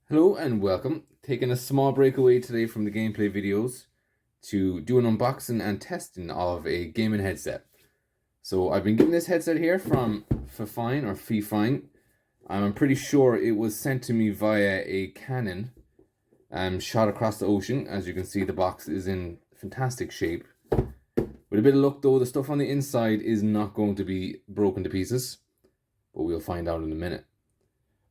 Hello and welcome. Taking a small breakaway today from the gameplay videos to do an unboxing and testing of a gaming headset. So I've been given this headset here from Fifine. I'm pretty sure it was sent to me via a Canon shot across the ocean. As you can see, the box is in fantastic shape. With a bit of luck though, the stuff on the inside is not going to be broken to pieces, but we'll find out in a minute.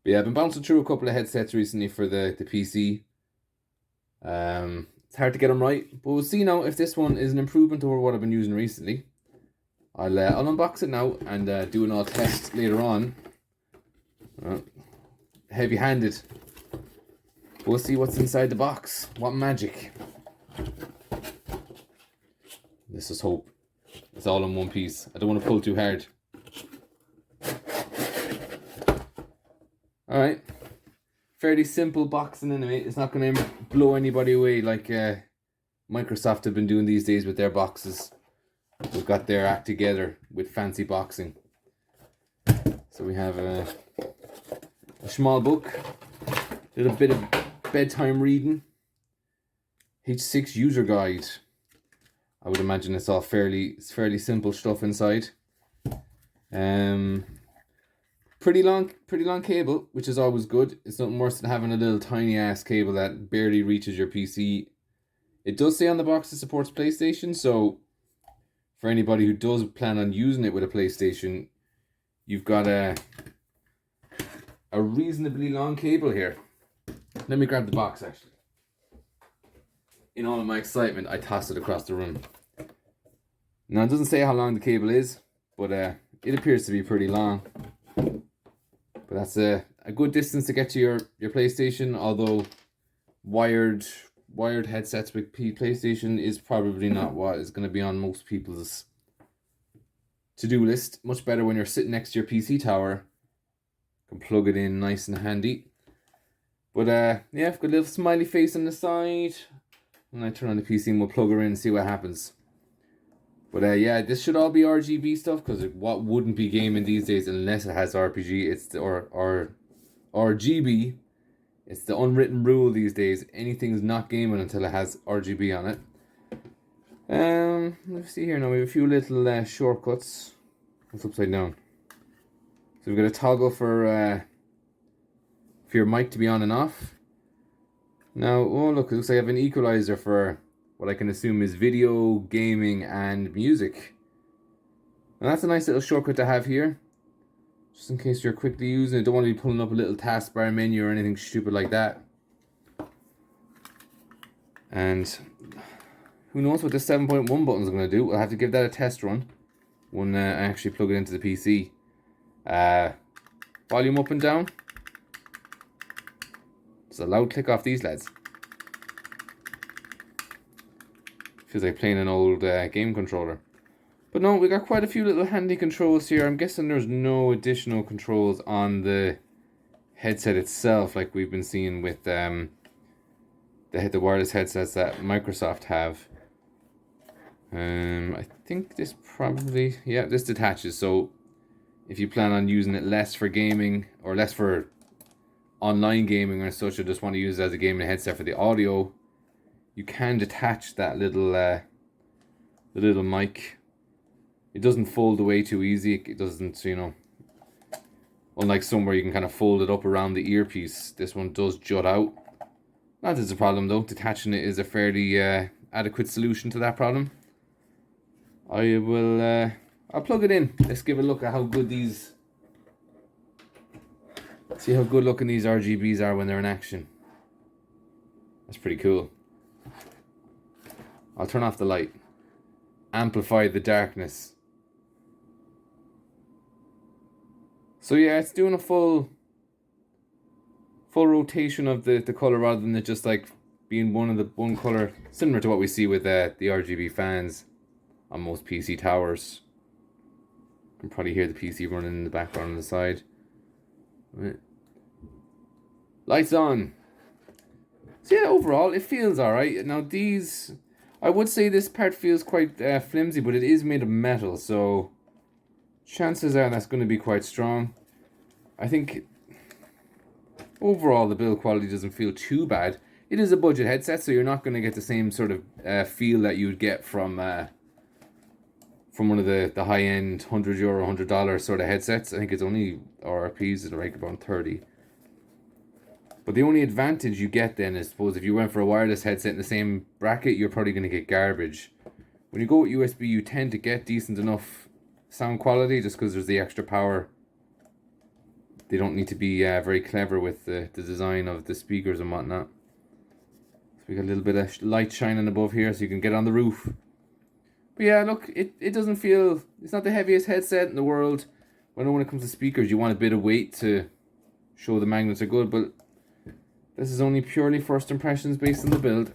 But yeah, I've been bouncing through a couple of headsets recently for the PC. It's hard to get them right, but we'll see now if this one is an improvement over what I've been using recently. I'll unbox it now and do an all test later on. Heavy-handed. We'll see what's inside the box. What magic. This is hope. It's all in one piece. I don't want to pull too hard. Alright, fairly simple boxing anyway. It's not going to blow anybody away like Microsoft have been doing these days with their boxes. They've got their act together with fancy boxing. So we have a small book, a little bit of bedtime reading, H6 user guide. I would imagine it's all fairly simple stuff inside. Pretty long cable, which is always good. It's nothing worse than having a little tiny ass cable that barely reaches your PC. It does say on the box it supports PlayStation, so for anybody who does plan on using it with a PlayStation, you've got a reasonably long cable here. Let me grab the box actually. In all of my excitement, I tossed it across the room. Now it doesn't say how long the cable is, but it appears to be pretty long. But that's a good distance to get to your PlayStation, although wired headsets with PlayStation is probably not what is going to be on most people's to-do list. Much better when you're sitting next to your PC tower. You can plug it in nice and handy. But yeah, I've got a little smiley face on the side. And I turn on the PC and we'll plug her in and see what happens. But yeah, this should all be RGB stuff, because what wouldn't be gaming these days unless it has RPG? It's the or RGB. It's the unwritten rule these days. Anything's not gaming until it has RGB on it. Let's see here now. We have a few little shortcuts. What's upside down? So we've got a toggle for your mic to be on and off. Now, oh look, it looks like I have an equalizer for what I can assume is video, gaming, and music. And that's a nice little shortcut to have here. Just in case you're quickly using it. Don't want to be pulling up a little taskbar menu or anything stupid like that. And who knows what this 7.1 button is going to do. I'll have to give that a test run when I actually plug it into the PC. Volume up and down. It's a loud click off these lads. Feels like playing an old game controller. But no, we got quite a few little handy controls here. I'm guessing there's no additional controls on the headset itself like we've been seeing with the wireless headsets that Microsoft have. I think this probably, yeah, this detaches. So if you plan on using it less for gaming or less for online gaming or such, or just want to use it as a gaming headset for the audio, you can detach that little the little mic. It doesn't fold away too easy. It doesn't, you know, unlike somewhere you can kind of fold it up around the earpiece. This one does jut out. Not that it's a problem though. Detaching it is a fairly adequate solution to that problem. I'll plug it in. Let's give a look at how good these. See how good looking these RGBs are when they're in action. That's pretty cool. I'll turn off the light. Amplify the darkness. So yeah, it's doing a full rotation of the color rather than it just like being one color, similar to what we see with the RGB fans on most PC towers. You can probably hear the PC running in the background on the side. Right. Lights on. So yeah, overall it feels alright. Now these, I would say this part feels quite flimsy, but it is made of metal, so chances are that's going to be quite strong. I think overall the build quality doesn't feel too bad. It is a budget headset, so you're not going to get the same sort of feel that you would get from one of the high-end €100, $100 sort of headsets. I think it's only RRPs at like about 30. But the only advantage you get then is, suppose, if you went for a wireless headset in the same bracket, you're probably going to get garbage. When you go with USB, you tend to get decent enough sound quality just because there's the extra power. They don't need to be very clever with the design of the speakers and whatnot. So we got a little bit of light shining above here so you can get on the roof. But yeah, look, it doesn't feel... It's not the heaviest headset in the world. I know when it comes to speakers, you want a bit of weight to show the magnets are good, but this is only purely first impressions based on the build.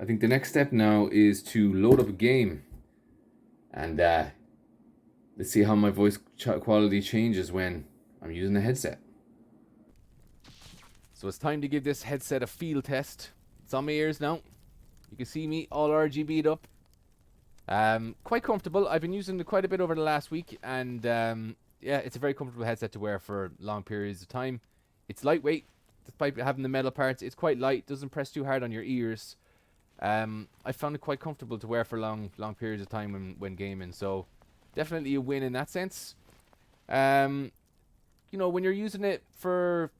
I think the next step now is to load up a game. And let's see how my voice quality changes when I'm using the headset. So it's time to give this headset a field test. It's on my ears now. You can see me all RGB'd up. Quite comfortable. I've been using it quite a bit over the last week, and yeah, it's a very comfortable headset to wear for long periods of time. It's lightweight, despite having the metal parts. It's quite light, doesn't press too hard on your ears. I found it quite comfortable to wear for long periods of time when gaming, so definitely a win in that sense. You know, when you're using it for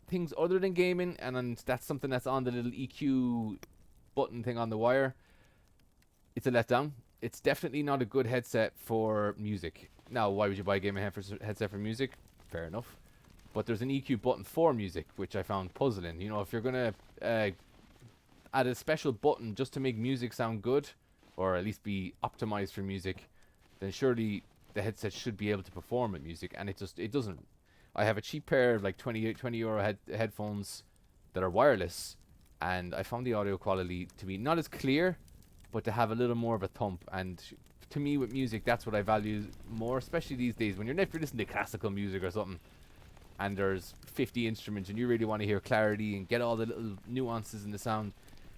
things other than gaming, and that's something that's on the little EQ button thing on the wire, it's a letdown. It's definitely not a good headset for music. Now, why would you buy a gaming headset for music? Fair enough. But there's an EQ button for music, which I found puzzling. You know, if you're going to add a special button just to make music sound good, or at least be optimized for music, then surely the headset should be able to perform at music, and it doesn't. I have a cheap pair of like €20 headphones that are wireless, and I found the audio quality to be not as clear, but to have a little more of a thump. And to me, with music, that's what I value more, especially these days when you're listening to classical music or something, and there's 50 instruments, and you really want to hear clarity and get all the little nuances in the sound.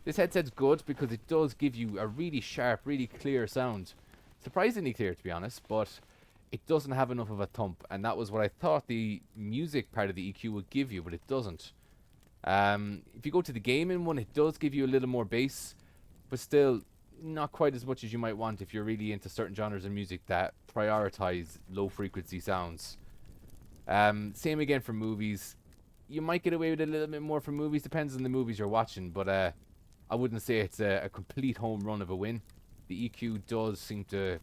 This headset's good because it does give you a really sharp, really clear sound. Surprisingly clear, to be honest, but it doesn't have enough of a thump, and that was what I thought the music part of the EQ would give you, but it doesn't. If you go to the gaming one, it does give you a little more bass, but still not quite as much as you might want if you're really into certain genres of music that prioritize low frequency sounds. Same again for movies. You might get away with a little bit more for movies, depends on the movies you're watching, but I wouldn't say it's a complete home run of a win. The EQ does seem to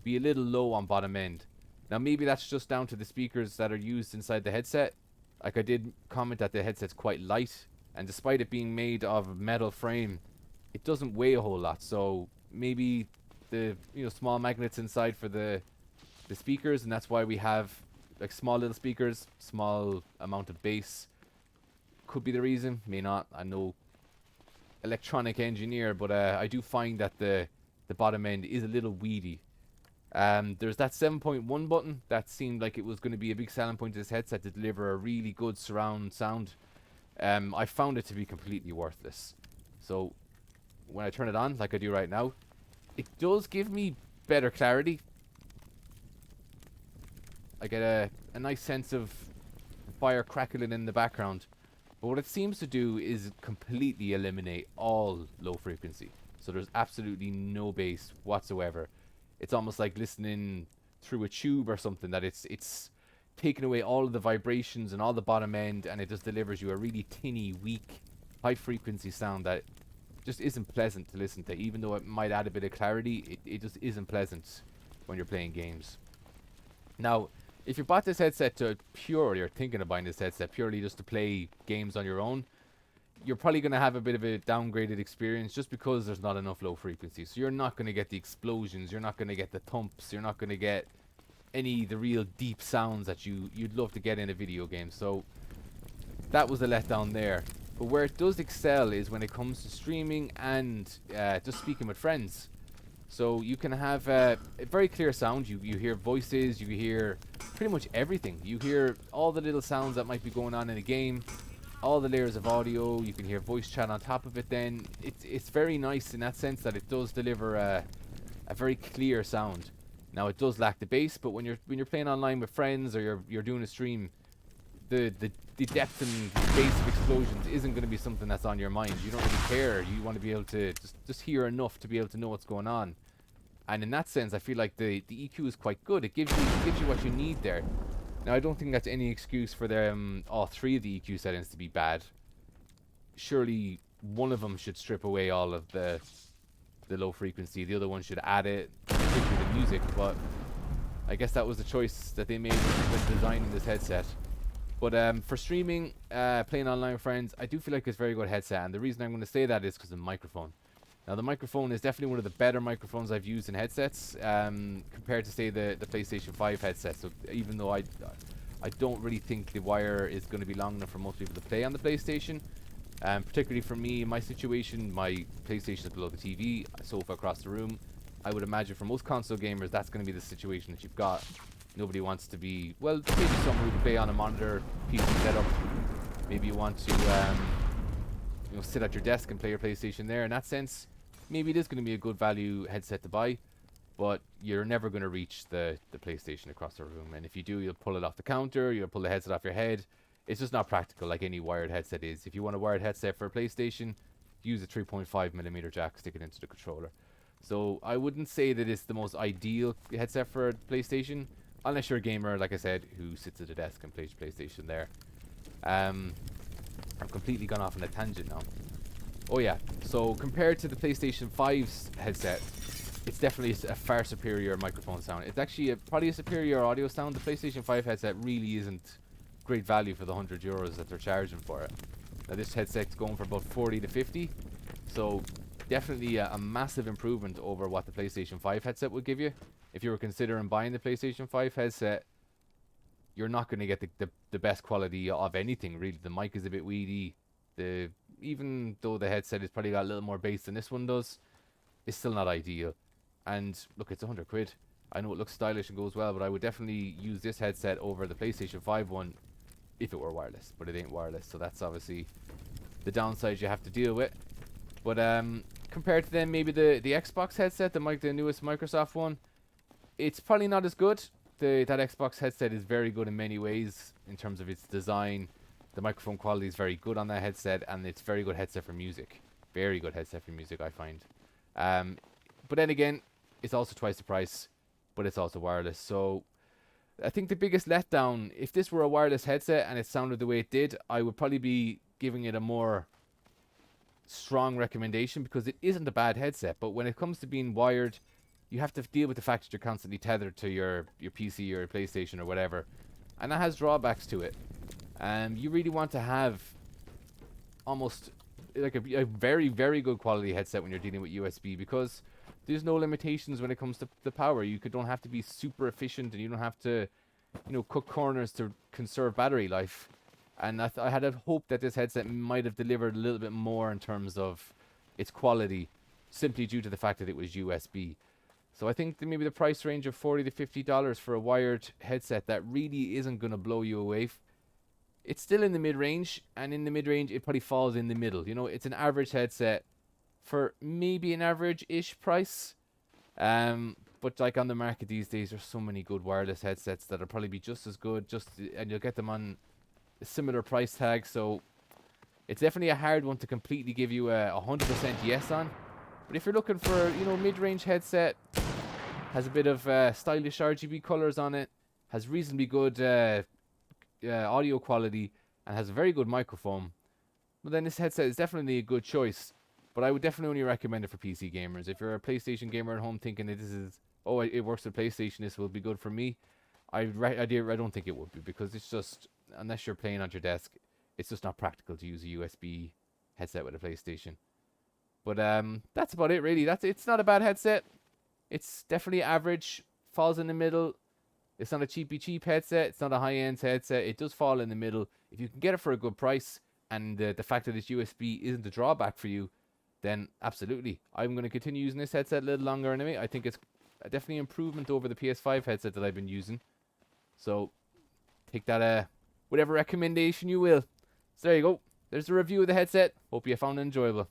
be a little low on bottom end. Now maybe that's just down to the speakers that are used inside the headset. Like, I did comment that the headset's quite light, and despite it being made of a metal frame, it doesn't weigh a whole lot. So maybe the small magnets inside for the speakers, and that's why we have like small little speakers, small amount of bass. Could be the reason, may not. I'm no electronic engineer, but I do find that the bottom end is a little weedy. There's that 7.1 button that seemed like it was going to be a big selling point to this headset to deliver a really good surround sound. I found it to be completely worthless. So when I turn it on, like I do right now, it does give me better clarity. I get a nice sense of fire crackling in the background. But what it seems to do is completely eliminate all low frequency. So there's absolutely no bass whatsoever. It's almost like listening through a tube or something, that it's taking away all of the vibrations and all the bottom end, and it just delivers you a really tinny, weak, high frequency sound that just isn't pleasant to listen to. Even though it might add a bit of clarity, it just isn't pleasant when you're playing games. Now, if you bought this headset to you're thinking of buying this headset purely just to play games on your own, you're probably going to have a bit of a downgraded experience just because there's not enough low frequency. So you're not going to get the explosions, you're not going to get the thumps, you're not going to get the real deep sounds that you'd love to get in a video game. So that was a letdown there. But where it does excel is when it comes to streaming and just speaking with friends. So you can have a very clear sound. You hear voices, you hear pretty much everything. You hear all the little sounds that might be going on in a game, all the layers of audio. You can hear voice chat on top of it. Then it's very nice in that sense that it does deliver a very clear sound. Now it does lack the bass, but when you're playing online with friends or you're doing a stream, the depth and bass of explosions isn't going to be something that's on your mind. You don't really care. You want to be able to just hear enough to be able to know what's going on. And in that sense, I feel like the EQ is quite good. It gives you what you need there. Now, I don't think that's any excuse for them all three of the EQ settings to be bad. Surely one of them should strip away all of the low frequency. The other one should add it, particularly the music. But I guess that was the choice that they made when designing this headset. But for streaming, playing online with friends, I do feel like it's a very good headset. And the reason I'm going to say that is because of the microphone. Now, the microphone is definitely one of the better microphones I've used in headsets compared to, say, the PlayStation 5 headset. So even though I don't really think the wire is going to be long enough for most people to play on the PlayStation, particularly for me, in my situation, my PlayStation is below the TV, sofa across the room. I would imagine for most console gamers, that's going to be the situation that you've got. Nobody wants to be, well, maybe someone who can play on a monitor, PC setup. Maybe you want to sit at your desk and play your PlayStation there. In that sense, maybe it is going to be a good value headset to buy, but you're never going to reach the PlayStation across the room. And if you do, you'll pull it off the counter, you'll pull the headset off your head. It's just not practical like any wired headset is. If you want a wired headset for a PlayStation, use a 3.5mm jack, stick it into the controller. So I wouldn't say that it's the most ideal headset for a PlayStation, unless you're a gamer, like I said, who sits at a desk and plays PlayStation there. I've completely gone off on a tangent now. Oh yeah, so compared to the PlayStation 5's headset, it's definitely a far superior microphone sound. It's actually probably a superior audio sound. The PlayStation 5 headset really isn't great value for the €100 that they're charging for it. Now this headset's going for about 40 to 50, so definitely a massive improvement over what the PlayStation 5 headset would give you. If you were considering buying the PlayStation 5 headset, you're not going to get the best quality of anything, really. The mic is a bit weedy. Even though the headset has probably got a little more bass than this one does, it's still not ideal. And look, it's £100. I know it looks stylish and goes well, but I would definitely use this headset over the PlayStation 5 one if it were wireless, but it ain't wireless, so that's obviously the downside you have to deal with. But compared to then maybe the Xbox headset, the newest Microsoft one, it's probably not as good. That Xbox headset is very good in many ways in terms of its design. The microphone quality is very good on that headset, and it's very good headset for music. Very good headset for music, I find. But then again, it's also twice the price, but it's also wireless. So I think the biggest letdown, if this were a wireless headset and it sounded the way it did, I would probably be giving it a more strong recommendation, because it isn't a bad headset. But when it comes to being wired, you have to deal with the fact that you're constantly tethered to your PC or your PlayStation or whatever, and that has drawbacks to it. You really want to have almost like a very, very good quality headset when you're dealing with USB, because there's no limitations when it comes to the power. You don't have to be super efficient, and you don't have to, cut corners to conserve battery life. And I had a hope that this headset might have delivered a little bit more in terms of its quality, simply due to the fact that it was USB. So I think that maybe the price range of $40 to $50 for a wired headset that really isn't going to blow you away. It's still in the mid-range, and in the mid-range it probably falls in the middle. It's an average headset for maybe an average-ish price. But like on the market these days, there's so many good wireless headsets that'll probably be just as good, and you'll get them on a similar price tag. So it's definitely a hard one to completely give you a 100% yes on. But if you're looking for, mid-range headset, has a bit of stylish RGB colors on it, has reasonably good audio quality, and has a very good microphone, well, then this headset is definitely a good choice. But I would definitely only recommend it for PC gamers. If you're a PlayStation gamer at home thinking that this is, it works with PlayStation, this will be good for me, I don't think it would be, because it's just, unless you're playing on your desk, it's just not practical to use a USB headset with a PlayStation. But that's about it, really. It's not a bad headset. It's definitely average, falls in the middle. It's not a cheap headset. It's not a high-end headset. It does fall in the middle. If you can get it for a good price, and the fact that it's USB isn't a drawback for you, then absolutely. I'm going to continue using this headset a little longer anyway. I think it's definitely an improvement over the PS5 headset that I've been using. So take that whatever recommendation you will. So there you go. There's a review of the headset. Hope you found it enjoyable.